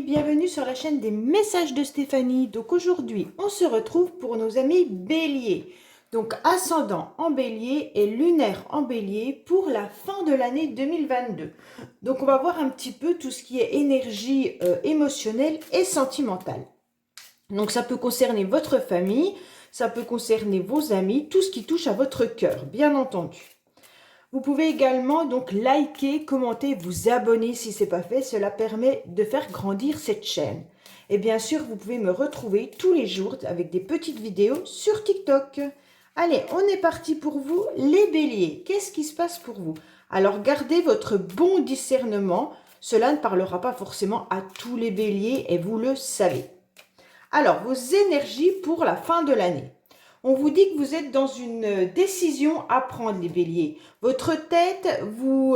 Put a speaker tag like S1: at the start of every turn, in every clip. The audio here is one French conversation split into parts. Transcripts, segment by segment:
S1: bienvenue sur la chaîne des messages de Stéphanie. Donc aujourd'hui, on se retrouve pour nos amis béliers. Donc ascendant en bélier et lunaire en bélier pour la fin de l'année 2022. Donc on va voir un petit peu tout ce qui est énergie émotionnelle et sentimentale. Donc ça peut concerner votre famille, ça peut concerner vos amis, tout ce qui touche à votre cœur, bien entendu. Vous pouvez également donc liker, commenter, vous abonner si ce n'est pas fait. Cela permet de faire grandir cette chaîne. Et bien sûr, vous pouvez me retrouver tous les jours avec des petites vidéos sur TikTok. Allez, on est parti pour vous, les béliers. Qu'est-ce qui se passe pour vous? Alors, gardez votre bon discernement. Cela ne parlera pas forcément à tous les béliers et vous le savez. Alors, vos énergies pour la fin de l'année. On vous dit que vous êtes dans une décision à prendre, les béliers. Votre tête vous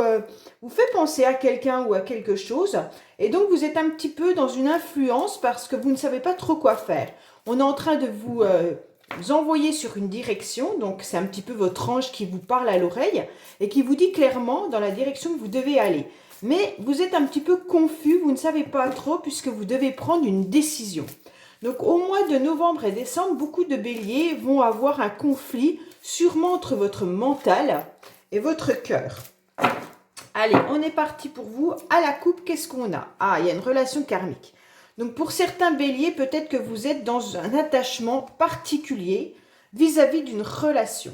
S1: fait penser à quelqu'un ou à quelque chose. Et donc, vous êtes un petit peu dans une influence parce que vous ne savez pas trop quoi faire. On est en train de vous envoyer sur une direction. Donc, c'est un petit peu votre ange qui vous parle à l'oreille et qui vous dit clairement dans la direction que vous devez aller. Mais vous êtes un petit peu confus, vous ne savez pas trop puisque vous devez prendre une décision. Donc, au mois de novembre et décembre, beaucoup de béliers vont avoir un conflit, sûrement entre votre mental et votre cœur. Allez, on est parti pour vous. À la coupe, qu'est-ce qu'on a? Ah, il y a une relation karmique. Donc, pour certains béliers, peut-être que vous êtes dans un attachement particulier vis-à-vis d'une relation.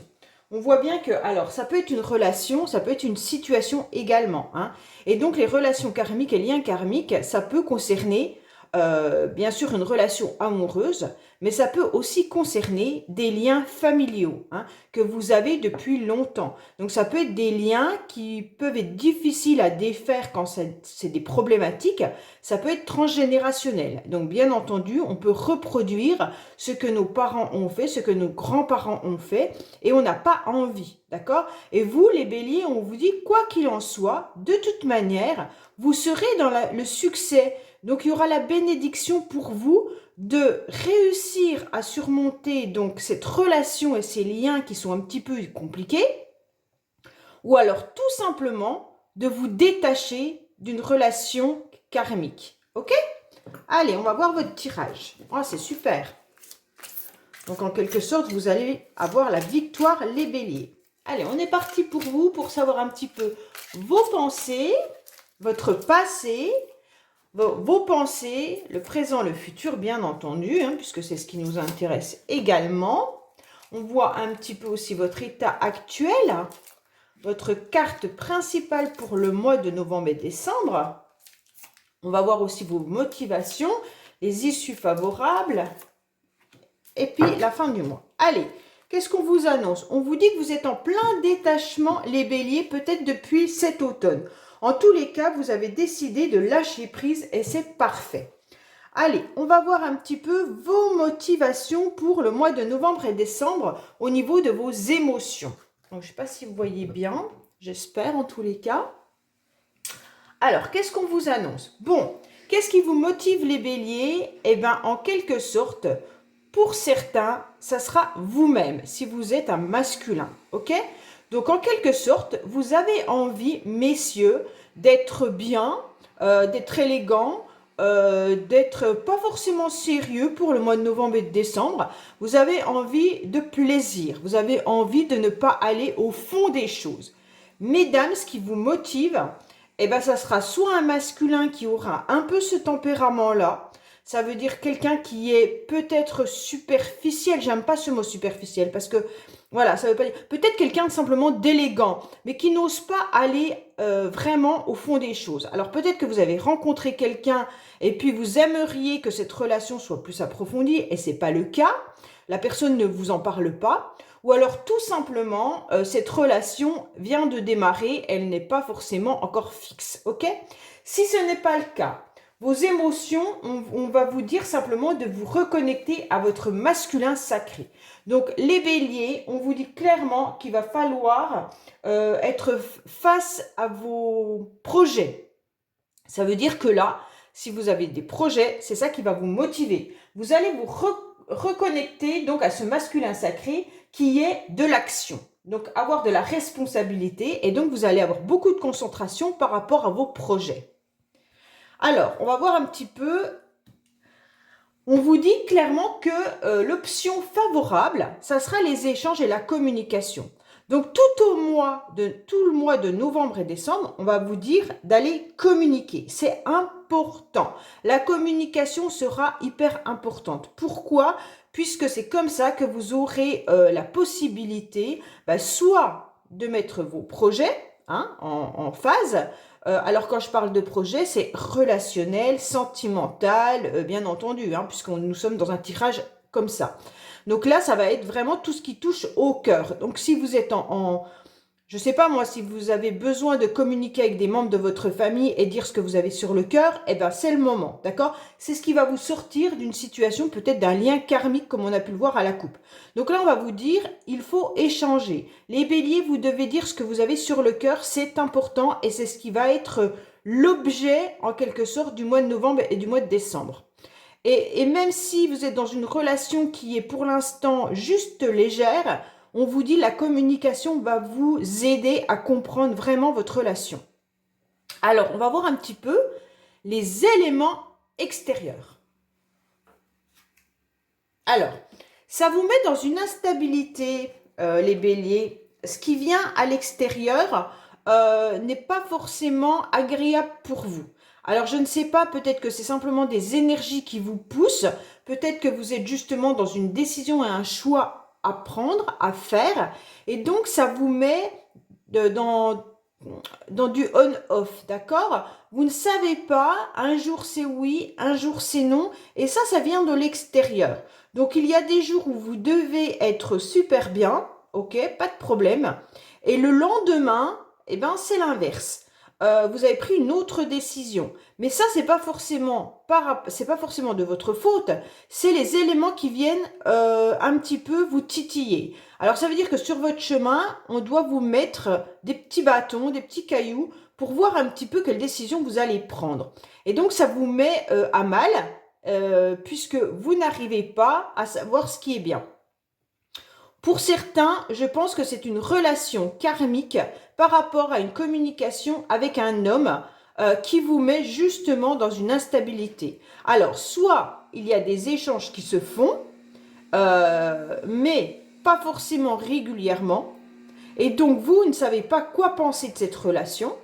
S1: On voit bien que, alors, ça peut être une relation, ça peut être une situation également. Et donc, les relations karmiques et liens karmiques, ça peut concerner bien sûr une relation amoureuse, mais ça peut aussi concerner des liens familiaux que vous avez depuis longtemps. Donc ça peut être des liens qui peuvent être difficiles à défaire quand c'est des problématiques. Ça peut être transgénérationnel. Donc bien entendu, on peut reproduire ce que nos parents ont fait, ce que nos grands-parents ont fait, et on n'a pas envie, d'accord? Et vous, les béliers, on vous dit, quoi qu'il en soit, de toute manière, vous serez dans le succès. Donc, il y aura la bénédiction pour vous de réussir à surmonter donc cette relation et ces liens qui sont un petit peu compliqués, ou alors tout simplement de vous détacher d'une relation karmique. Ok? Allez, on va voir votre tirage. Oh, c'est super. Donc, en quelque sorte, vous allez avoir la victoire, les béliers. Allez, on est parti pour vous, pour savoir un petit peu vos pensées, votre passé, vos pensées, le présent, le futur, bien entendu, puisque c'est ce qui nous intéresse également. On voit un petit peu aussi votre état actuel, votre carte principale pour le mois de novembre et décembre. On va voir aussi vos motivations, les issues favorables, et puis la fin du mois. Allez, qu'est-ce qu'on vous annonce? On vous dit que vous êtes en plein détachement, les béliers, peut-être depuis cet automne. En tous les cas, vous avez décidé de lâcher prise et c'est parfait. Allez, on va voir un petit peu vos motivations pour le mois de novembre et décembre au niveau de vos émotions. Donc, je ne sais pas si vous voyez bien, j'espère en tous les cas. Alors, qu'est-ce qu'on vous annonce? Bon, qu'est-ce qui vous motive les béliers? Eh bien, en quelque sorte, pour certains, ça sera vous-même, si vous êtes un masculin, ok? Donc, en quelque sorte, vous avez envie, messieurs, d'être bien, d'être élégant, d'être pas forcément sérieux pour le mois de novembre et de décembre. Vous avez envie de plaisir, vous avez envie de ne pas aller au fond des choses. Mesdames, ce qui vous motive, eh ben, ça sera soit un masculin qui aura un peu ce tempérament-là. Ça veut dire quelqu'un qui est peut-être superficiel. J'aime pas ce mot superficiel parce que, voilà, ça veut pas dire... Peut-être quelqu'un simplement d'élégant, mais qui n'ose pas aller vraiment au fond des choses. Alors peut-être que vous avez rencontré quelqu'un et puis vous aimeriez que cette relation soit plus approfondie et c'est pas le cas. La personne ne vous en parle pas. Ou alors tout simplement, cette relation vient de démarrer, elle n'est pas forcément encore fixe, ok? Si ce n'est pas le cas, vos émotions, on va vous dire simplement de vous reconnecter à votre masculin sacré. Donc, les béliers, on vous dit clairement qu'il va falloir être face à vos projets. Ça veut dire que là, si vous avez des projets, c'est ça qui va vous motiver. Vous allez vous reconnecter donc à ce masculin sacré qui est de l'action. Donc, avoir de la responsabilité et donc vous allez avoir beaucoup de concentration par rapport à vos projets. Alors, on va voir un petit peu. On vous dit clairement que l'option favorable, ça sera les échanges et la communication. Donc tout le mois de novembre et décembre, on va vous dire d'aller communiquer. C'est important. La communication sera hyper importante. Pourquoi? Puisque c'est comme ça que vous aurez la possibilité, soit de mettre vos projets en phase. Alors quand je parle de projet, c'est relationnel, sentimental, bien entendu, puisque nous sommes dans un tirage comme ça. Donc là, ça va être vraiment tout ce qui touche au cœur. Donc si vous êtes je sais pas moi, si vous avez besoin de communiquer avec des membres de votre famille et dire ce que vous avez sur le cœur, eh ben c'est le moment, d'accord? C'est ce qui va vous sortir d'une situation, peut-être d'un lien karmique comme on a pu le voir à la coupe. Donc là, on va vous dire, il faut échanger. Les béliers, vous devez dire ce que vous avez sur le cœur, c'est important et c'est ce qui va être l'objet, en quelque sorte, du mois de novembre et du mois de décembre. Et même si vous êtes dans une relation qui est pour l'instant juste légère, on vous dit la communication va vous aider à comprendre vraiment votre relation. Alors, on va voir un petit peu les éléments extérieurs. Alors, ça vous met dans une instabilité, les béliers. Ce qui vient à l'extérieur n'est pas forcément agréable pour vous. Alors, je ne sais pas, peut-être que c'est simplement des énergies qui vous poussent, peut-être que vous êtes justement dans une décision et un choix à prendre, à faire, et donc ça vous met dans du on-off, d'accord? Vous ne savez pas, un jour c'est oui, un jour c'est non, et ça vient de l'extérieur. Donc il y a des jours où vous devez être super bien, ok, pas de problème, et le lendemain, eh ben, c'est l'inverse. Vous avez pris une autre décision. Mais ça, c'est pas forcément de votre faute. C'est les éléments qui viennent un petit peu vous titiller. Alors, ça veut dire que sur votre chemin, on doit vous mettre des petits bâtons, des petits cailloux pour voir un petit peu quelle décision vous allez prendre. Et donc, ça vous met à mal puisque vous n'arrivez pas à savoir ce qui est bien. Pour certains, je pense que c'est une relation karmique par rapport à une communication avec un homme qui vous met justement dans une instabilité. Alors, soit il y a des échanges qui se font, mais pas forcément régulièrement, et donc vous ne savez pas quoi penser de cette relation,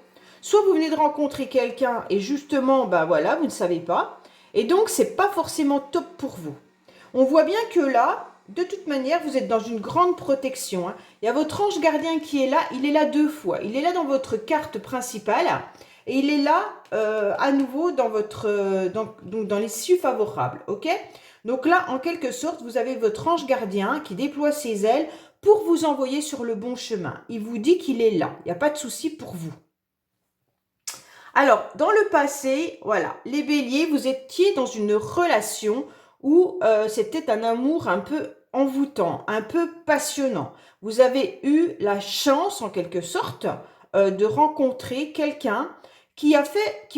S1: soit vous venez de rencontrer quelqu'un et justement, voilà, vous ne savez pas, et donc c'est pas forcément top pour vous. On voit bien que là, de toute manière, vous êtes dans une grande protection. Il y a votre ange gardien qui est là, il est là 2 fois. Il est là dans votre carte principale et il est là à nouveau dans dans l'issue favorable, ok? Donc là, en quelque sorte, vous avez votre ange gardien qui déploie ses ailes pour vous envoyer sur le bon chemin. Il vous dit qu'il est là, il n'y a pas de souci pour vous. Alors, dans le passé, voilà, les béliers, vous étiez dans une relation où c'était un amour un peu envoûtant, un peu passionnant. Vous avez eu la chance, en quelque sorte, de rencontrer quelqu'un qui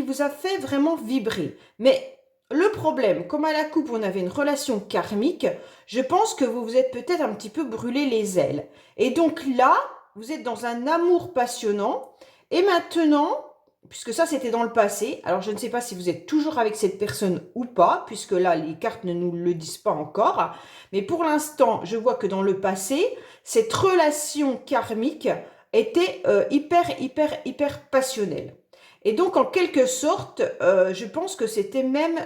S1: vous a fait vraiment vibrer. Mais le problème, comme à la coupe, on avait une relation karmique, je pense que vous vous êtes peut-être un petit peu brûlé les ailes. Et donc là, vous êtes dans un amour passionnant. Et maintenant, puisque ça c'était dans le passé, alors je ne sais pas si vous êtes toujours avec cette personne ou pas, puisque là les cartes ne nous le disent pas encore, mais pour l'instant je vois que dans le passé, cette relation karmique était hyper passionnelle. Et donc en quelque sorte, je pense que c'était même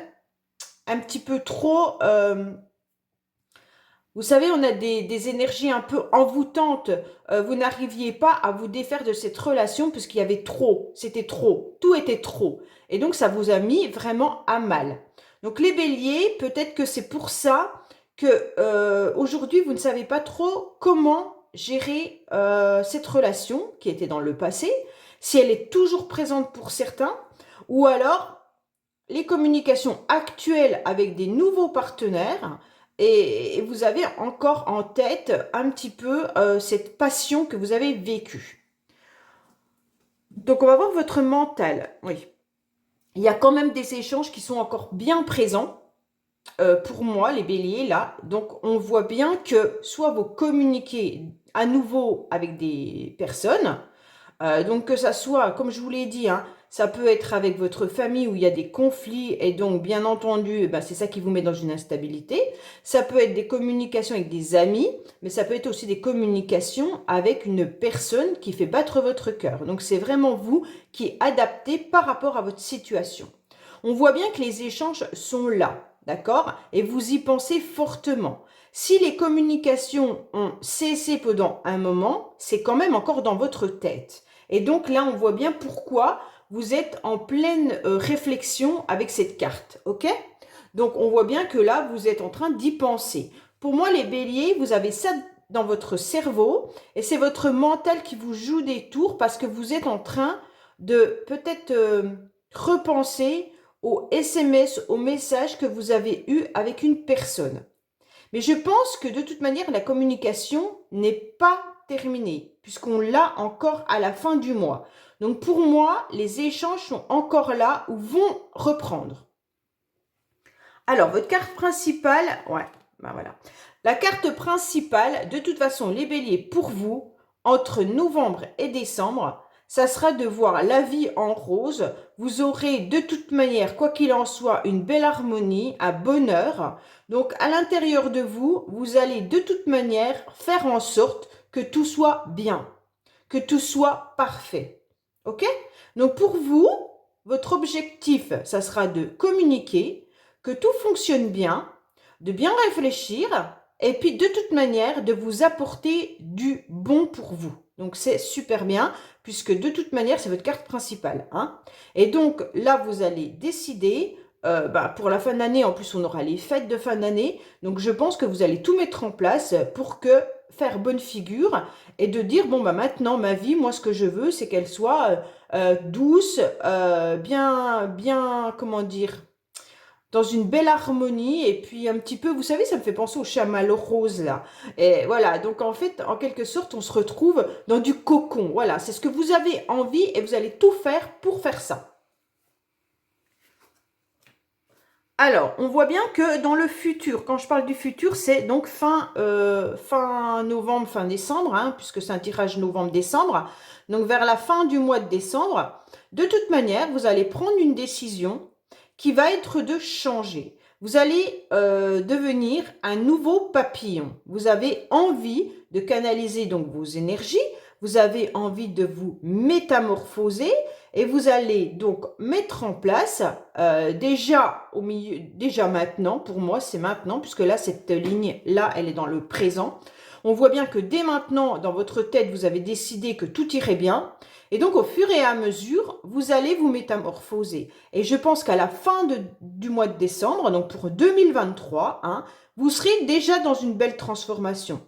S1: un petit peu trop... vous savez, on a des énergies un peu envoûtantes. Vous n'arriviez pas à vous défaire de cette relation puisqu'il y avait trop. C'était trop. Tout était trop. Et donc, ça vous a mis vraiment à mal. Donc, les béliers, peut-être que c'est pour ça que aujourd'hui, vous ne savez pas trop comment gérer cette relation qui était dans le passé, si elle est toujours présente pour certains, ou alors les communications actuelles avec des nouveaux partenaires et vous avez encore en tête un petit peu cette passion que vous avez vécue. Donc, on va voir votre mental. Oui. Il y a quand même des échanges qui sont encore bien présents pour moi, les béliers, là. Donc, on voit bien que soit vous communiquez à nouveau avec des personnes, donc que ça soit, comme je vous l'ai dit, Ça peut être avec votre famille où il y a des conflits et donc, bien entendu, eh ben, c'est ça qui vous met dans une instabilité. Ça peut être des communications avec des amis, mais ça peut être aussi des communications avec une personne qui fait battre votre cœur. Donc, c'est vraiment vous qui adaptez par rapport à votre situation. On voit bien que les échanges sont là, d'accord? Et vous y pensez fortement. Si les communications ont cessé pendant un moment, c'est quand même encore dans votre tête. Et donc là, on voit bien pourquoi vous êtes en pleine réflexion avec cette carte, ok? Donc on voit bien que là, vous êtes en train d'y penser. Pour moi, les béliers, vous avez ça dans votre cerveau et c'est votre mental qui vous joue des tours parce que vous êtes en train de peut-être repenser aux SMS, aux messages que vous avez eus avec une personne. Mais je pense que de toute manière, la communication n'est pas terminée, puisqu'on l'a encore à la fin du mois. Donc pour moi, les échanges sont encore là ou vont reprendre. Alors, votre carte principale, ouais, ben voilà. La carte principale, de toute façon, les béliers, pour vous, entre novembre et décembre, ça sera de voir la vie en rose. Vous aurez de toute manière, quoi qu'il en soit, une belle harmonie, un bonheur. Donc, à l'intérieur de vous, vous allez de toute manière faire en sorte que tout soit bien, que tout soit parfait. Ok? Donc, pour vous, votre objectif, ça sera de communiquer, que tout fonctionne bien, de bien réfléchir et puis de toute manière de vous apporter du bon pour vous. Donc c'est super bien puisque de toute manière c'est votre carte principale. Hein. Et donc là vous allez décider, pour la fin d'année, en plus on aura les fêtes de fin d'année, donc je pense que vous allez tout mettre en place pour que faire bonne figure et de dire bon maintenant ma vie, moi ce que je veux c'est qu'elle soit douce, bien comment dire, dans une belle harmonie et puis un petit peu, vous savez, ça me fait penser au chamallow rose là. Et voilà, donc en fait, en quelque sorte, on se retrouve dans du cocon. Voilà, c'est ce que vous avez envie et vous allez tout faire pour faire ça. Alors, on voit bien que dans le futur, quand je parle du futur, c'est donc fin novembre, fin décembre, hein, puisque c'est un tirage novembre-décembre. Donc vers la fin du mois de décembre, de toute manière, vous allez prendre une décision qui va être de changer. Vous allez devenir un nouveau papillon. Vous avez envie de canaliser donc vos énergies, vous avez envie de vous métamorphoser et vous allez donc mettre en place déjà maintenant, pour moi c'est maintenant, puisque là cette ligne là elle est dans le présent. On voit bien que dès maintenant dans votre tête vous avez décidé que tout irait bien. Et donc, au fur et à mesure, vous allez vous métamorphoser. Et je pense qu'à la fin du mois de décembre, donc pour 2023, hein, vous serez déjà dans une belle transformation.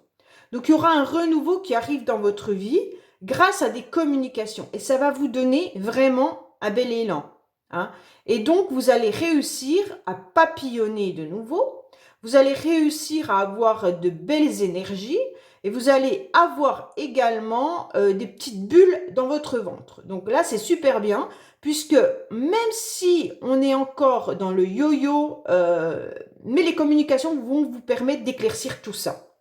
S1: Donc, il y aura un renouveau qui arrive dans votre vie grâce à des communications. Et ça va vous donner vraiment un bel élan. Hein. Et donc, vous allez réussir à papillonner de nouveau. Vous allez réussir à avoir de belles énergies. Et vous allez avoir également des petites bulles dans votre ventre. Donc là, c'est super bien, puisque même si on est encore dans le yo-yo, mais les communications vont vous permettre d'éclaircir tout ça.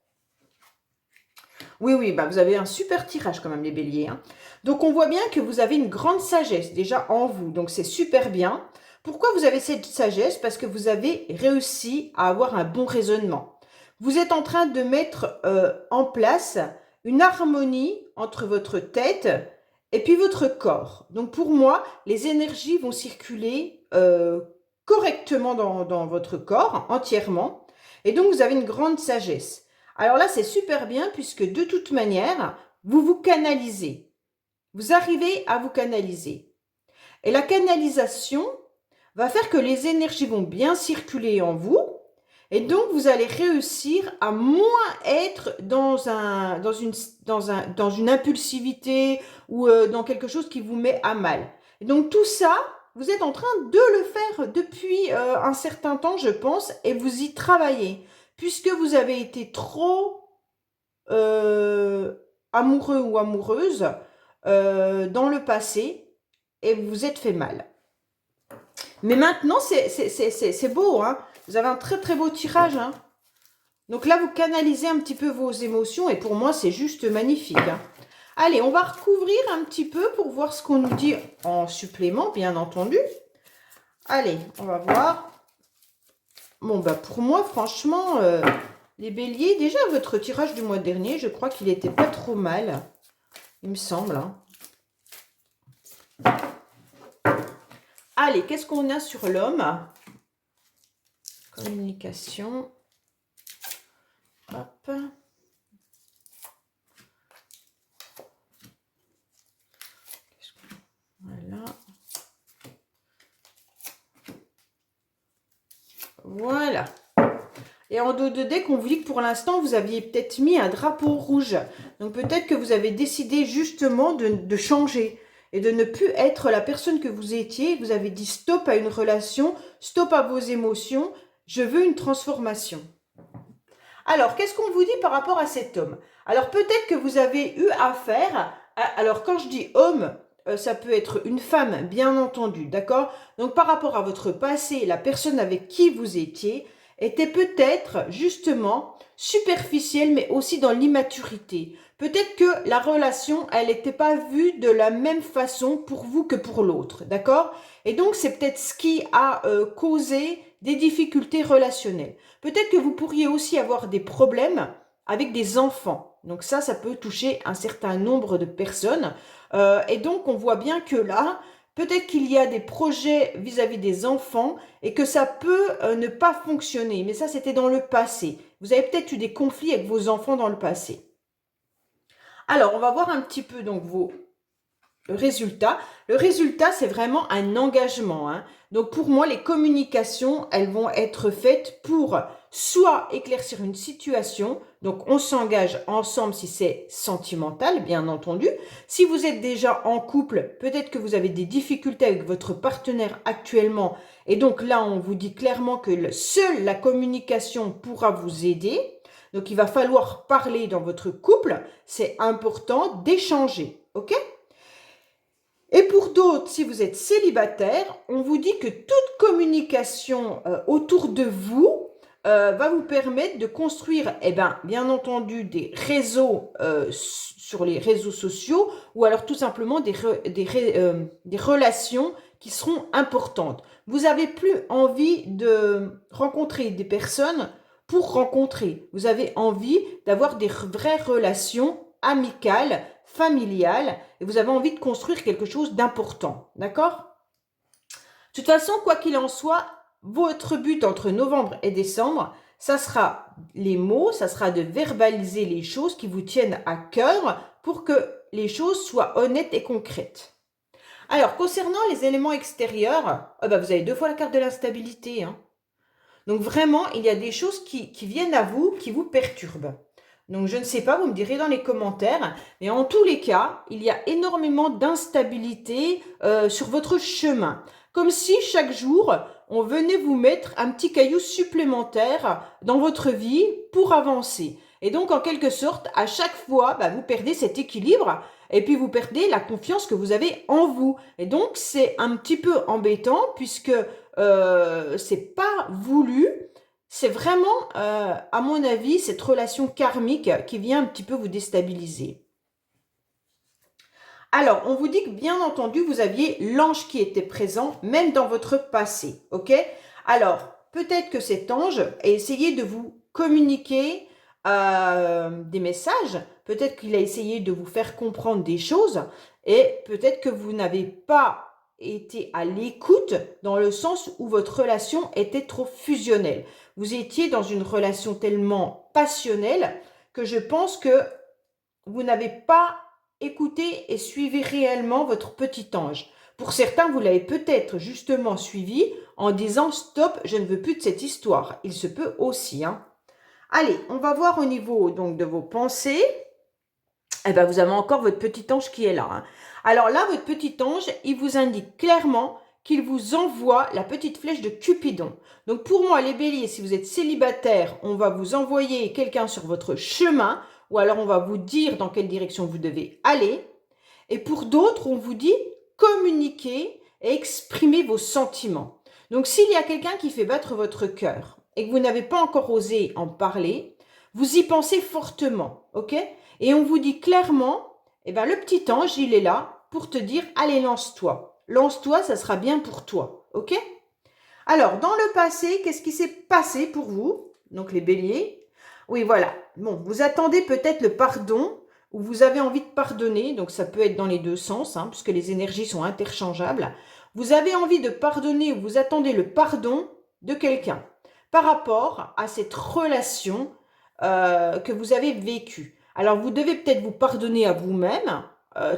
S1: Oui, oui, vous avez un super tirage quand même, les béliers. Hein. Donc on voit bien que vous avez une grande sagesse déjà en vous, donc c'est super bien. Pourquoi vous avez cette sagesse? Parce que vous avez réussi à avoir un bon raisonnement. Vous êtes en train de mettre en place une harmonie entre votre tête et puis votre corps. Donc pour moi, les énergies vont circuler correctement dans votre corps, entièrement. Et donc vous avez une grande sagesse. Alors là, c'est super bien puisque de toute manière, vous vous canalisez. Vous arrivez à vous canaliser. Et la canalisation va faire que les énergies vont bien circuler en vous. Et donc, vous allez réussir à moins être dans une impulsivité ou dans quelque chose qui vous met à mal. Et donc, tout ça, vous êtes en train de le faire depuis un certain temps, je pense, et vous y travaillez. Puisque vous avez été trop amoureux ou amoureuse dans le passé et vous vous êtes fait mal. Mais maintenant, c'est beau, hein. Vous avez un très très beau tirage, hein. Donc là, vous canalisez un petit peu vos émotions et pour moi, c'est juste magnifique. Hein. Allez, on va recouvrir un petit peu pour voir ce qu'on nous dit en supplément, bien entendu. Allez, on va voir. Bon, bah pour moi, franchement, les béliers, déjà votre tirage du mois dernier, je crois qu'il n'était pas trop mal. Il me semble. Hein. Allez, qu'est-ce qu'on a sur l'homme? Communication. Hop. Voilà. Voilà. Et en dos de deck, on vous dit que pour l'instant, vous aviez peut-être mis un drapeau rouge. Donc peut-être que vous avez décidé justement de changer et de ne plus être la personne que vous étiez. Vous avez dit stop à une relation, stop à vos émotions, je veux une transformation. Alors, qu'est-ce qu'on vous dit par rapport à cet homme? Alors peut-être que vous avez eu affaire, alors quand je dis homme, ça peut être une femme, bien entendu, d'accord? Donc par rapport à votre passé, la personne avec qui vous étiez était peut-être justement superficielle, mais aussi dans l'immaturité. Peut-être que la relation, elle n'était pas vue de la même façon pour vous que pour l'autre, d'accord? Et donc c'est peut-être ce qui a causé des difficultés relationnelles. Peut-être que vous pourriez aussi avoir des problèmes avec des enfants. Donc ça peut toucher un certain nombre de personnes. Et donc, on voit bien que là, peut-être qu'il y a des projets vis-à-vis des enfants et que ça peut ne pas fonctionner. Mais ça, c'était dans le passé. Vous avez peut-être eu des conflits avec vos enfants dans le passé. Alors, on va voir un petit peu donc vos résultats. Le résultat, c'est vraiment un engagement. Hein. Donc, pour moi, les communications, elles vont être faites pour soit éclaircir une situation, donc on s'engage ensemble si c'est sentimental, bien entendu. Si vous êtes déjà en couple, peut-être que vous avez des difficultés avec votre partenaire actuellement, et donc là, on vous dit clairement que seule la communication pourra vous aider. Donc, il va falloir parler dans votre couple, c'est important d'échanger, ok ? Et pour d'autres, si vous êtes célibataire, on vous dit que toute communication autour de vous va vous permettre de construire, bien entendu, des réseaux sur les réseaux sociaux ou alors tout simplement des relations qui seront importantes. Vous n'avez plus envie de rencontrer des personnes pour rencontrer. Vous avez envie d'avoir des vraies relations amicales, familiales, et vous avez envie de construire quelque chose d'important. D'accord ? De toute façon, quoi qu'il en soit, votre but entre novembre et décembre, ça sera les mots, ça sera de verbaliser les choses qui vous tiennent à cœur pour que les choses soient honnêtes et concrètes. Alors, concernant les éléments extérieurs, vous avez 2 fois la carte de l'instabilité. Hein. Donc vraiment, il y a des choses qui viennent à vous, qui vous perturbent. Donc je ne sais pas, vous me direz dans les commentaires, mais en tous les cas, il y a énormément d'instabilité sur votre chemin. Comme si chaque jour, on venait vous mettre un petit caillou supplémentaire dans votre vie pour avancer. Et donc en quelque sorte, à chaque fois, vous perdez cet équilibre et puis vous perdez la confiance que vous avez en vous. Et donc c'est un petit peu embêtant puisque c'est pas voulu. C'est vraiment, à mon avis, cette relation karmique qui vient un petit peu vous déstabiliser. Alors, on vous dit que, bien entendu, vous aviez l'ange qui était présent, même dans votre passé, ok? Alors, peut-être que cet ange a essayé de vous communiquer des messages, peut-être qu'il a essayé de vous faire comprendre des choses, et peut-être que vous n'avez pas été à l'écoute dans le sens où votre relation était trop fusionnelle. Vous étiez dans une relation tellement passionnelle que je pense que vous n'avez pas écouté et suivi réellement votre petit ange. Pour certains, vous l'avez peut-être justement suivi en disant « Stop, je ne veux plus de cette histoire ». Il se peut aussi. Hein. Allez, on va voir au niveau donc, de vos pensées. Vous avez encore votre petit ange qui est là. Hein. Alors là, votre petit ange, il vous indique clairement qu'il vous envoie la petite flèche de Cupidon. Donc pour moi, les béliers, si vous êtes célibataire, on va vous envoyer quelqu'un sur votre chemin ou alors on va vous dire dans quelle direction vous devez aller. Et pour d'autres, on vous dit communiquer et exprimer vos sentiments. Donc s'il y a quelqu'un qui fait battre votre cœur et que vous n'avez pas encore osé en parler, vous y pensez fortement, ok ? Et on vous dit clairement eh ben, le petit ange, il est là pour te dire, allez, lance-toi. Lance-toi, ça sera bien pour toi. OK? Alors, dans le passé, qu'est-ce qui s'est passé pour vous? Donc, les béliers. Oui, voilà. Bon, vous attendez peut-être le pardon ou vous avez envie de pardonner. Donc, ça peut être dans les deux sens, hein, puisque les énergies sont interchangeables. Vous avez envie de pardonner ou vous attendez le pardon de quelqu'un par rapport à cette relation que vous avez vécue. Alors, vous devez peut-être vous pardonner à vous-même,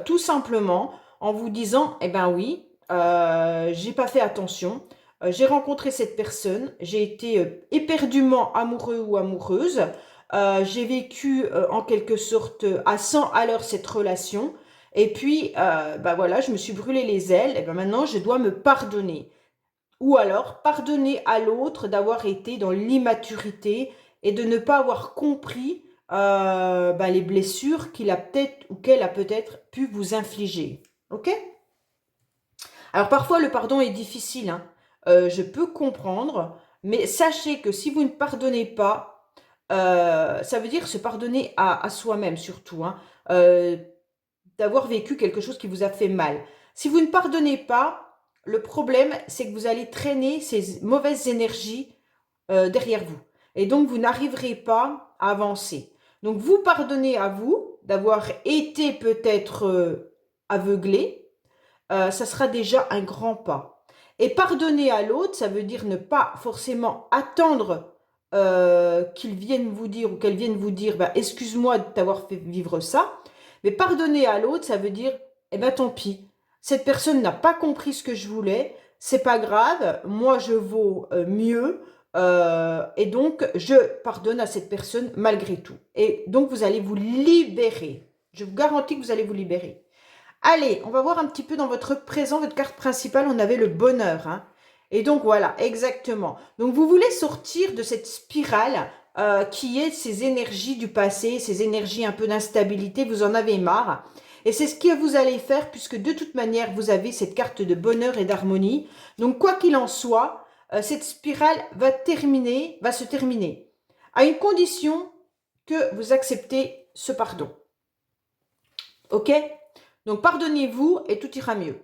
S1: tout simplement, en vous disant, eh ben oui, j'ai pas fait attention, j'ai rencontré cette personne, j'ai été éperdument amoureux ou amoureuse, j'ai vécu en quelque sorte à 100 à l'heure cette relation, et puis bah voilà, je me suis brûlé les ailes, et ben maintenant je dois me pardonner. Ou alors pardonner à l'autre d'avoir été dans l'immaturité et de ne pas avoir compris bah, les blessures qu'il a peut-être ou qu'elle a peut-être pu vous infliger. Ok? Alors parfois le pardon est difficile, hein. Je peux comprendre, mais sachez que si vous ne pardonnez pas, ça veut dire se pardonner à soi-même surtout, hein, d'avoir vécu quelque chose qui vous a fait mal. Si vous ne pardonnez pas, le problème c'est que vous allez traîner ces mauvaises énergies derrière vous. Et donc vous n'arriverez pas à avancer. Donc vous pardonnez à vous d'avoir été peut-être aveuglé, ça sera déjà un grand pas. Et pardonner à l'autre, ça veut dire ne pas forcément attendre qu'il vienne vous dire ou qu'elle vienne vous dire bah, excuse-moi de t'avoir fait vivre ça. Mais pardonner à l'autre, ça veut dire eh ben tant pis. Cette personne n'a pas compris ce que je voulais, c'est pas grave, moi je vaux mieux. Et donc, je pardonne à cette personne malgré tout. Et donc, vous allez vous libérer. Je vous garantis que vous allez vous libérer. Allez, on va voir un petit peu dans votre présent, votre carte principale, on avait le bonheur, hein. Et donc voilà, exactement. Donc vous voulez sortir de cette spirale qui est ces énergies du passé, ces énergies un peu d'instabilité, vous en avez marre. Et c'est ce que vous allez faire puisque de toute manière, vous avez cette carte de bonheur et d'harmonie. Donc quoi qu'il en soit, cette spirale va se terminer à une condition que vous acceptez ce pardon. Ok? Donc pardonnez-vous et tout ira mieux.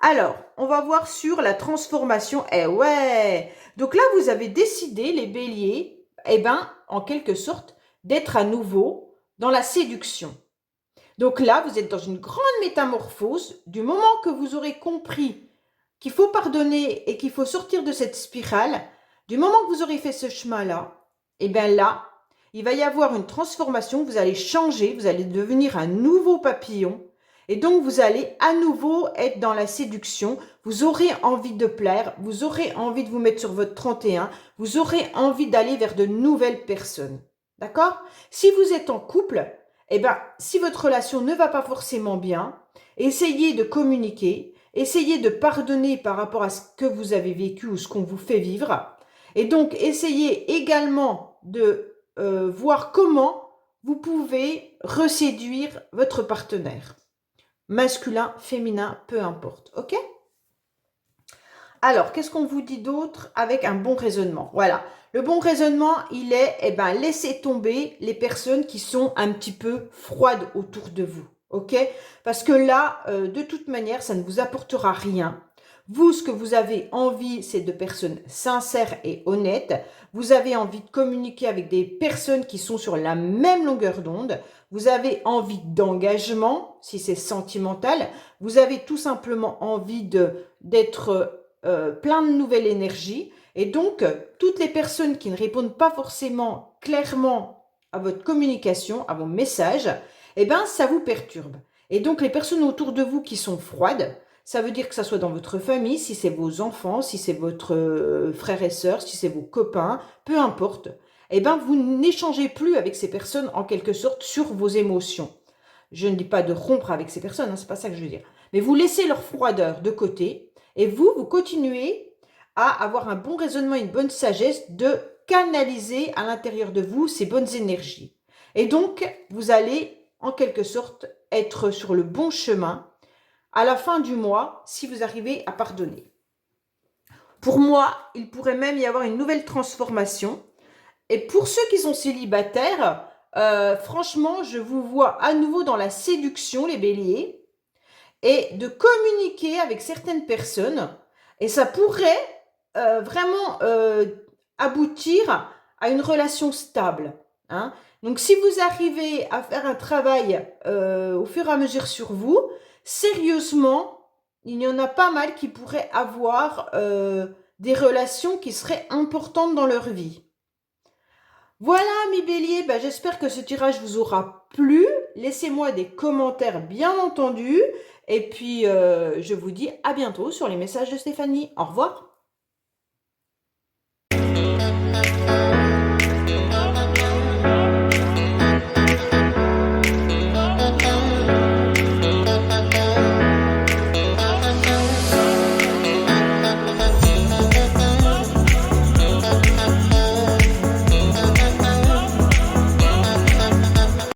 S1: Alors, on va voir sur la transformation. Eh ouais! Donc là, vous avez décidé, les béliers, eh ben, en quelque sorte, d'être à nouveau dans la séduction. Donc là, vous êtes dans une grande métamorphose du moment que vous aurez compris qu'il faut pardonner et qu'il faut sortir de cette spirale. Du moment que vous aurez fait ce chemin-là, eh bien là, il va y avoir une transformation, vous allez changer, vous allez devenir un nouveau papillon. Et donc, vous allez à nouveau être dans la séduction. Vous aurez envie de plaire, vous aurez envie de vous mettre sur votre 31, vous aurez envie d'aller vers de nouvelles personnes. D'accord? Si vous êtes en couple, eh bien, si votre relation ne va pas forcément bien, essayez de communiquer, essayez de pardonner par rapport à ce que vous avez vécu ou ce qu'on vous fait vivre. Et donc, essayez également de voir comment vous pouvez reséduire votre partenaire. Masculin, féminin, peu importe. OK? Alors, qu'est-ce qu'on vous dit d'autre avec un bon raisonnement? Voilà. Le bon raisonnement, il est, eh ben, laissez tomber les personnes qui sont un petit peu froides autour de vous. OK? Parce que là, de toute manière, ça ne vous apportera rien. Vous, ce que vous avez envie, c'est de personnes sincères et honnêtes. Vous avez envie de communiquer avec des personnes qui sont sur la même longueur d'onde. Vous avez envie d'engagement, si c'est sentimental. Vous avez tout simplement envie d'être plein de nouvelles énergies. Et donc, toutes les personnes qui ne répondent pas forcément clairement à votre communication, à vos messages, eh ben, ça vous perturbe. Et donc, les personnes autour de vous qui sont froides, ça veut dire que ça soit dans votre famille, si c'est vos enfants, si c'est votre frère et sœur, si c'est vos copains, peu importe. Eh ben, vous n'échangez plus avec ces personnes en quelque sorte sur vos émotions. Je ne dis pas de rompre avec ces personnes, hein, c'est pas ça que je veux dire. Mais vous laissez leur froideur de côté et vous continuez à avoir un bon raisonnement, une bonne sagesse de canaliser à l'intérieur de vous ces bonnes énergies. Et donc, vous allez en quelque sorte être sur le bon chemin à la fin du mois si vous arrivez à pardonner. Pour moi, il pourrait même y avoir une nouvelle transformation. Et pour ceux qui sont célibataires, franchement, je vous vois à nouveau dans la séduction, les béliers, et de communiquer avec certaines personnes. Et ça pourrait vraiment aboutir à une relation stable, hein. Donc, si vous arrivez à faire un travail au fur et à mesure sur vous, sérieusement, il y en a pas mal qui pourraient avoir des relations qui seraient importantes dans leur vie. Voilà, mes béliers, ben, j'espère que ce tirage vous aura plu. Laissez-moi des commentaires, bien entendu. Et puis, je vous dis à bientôt sur les messages de Stéphanie. Au revoir.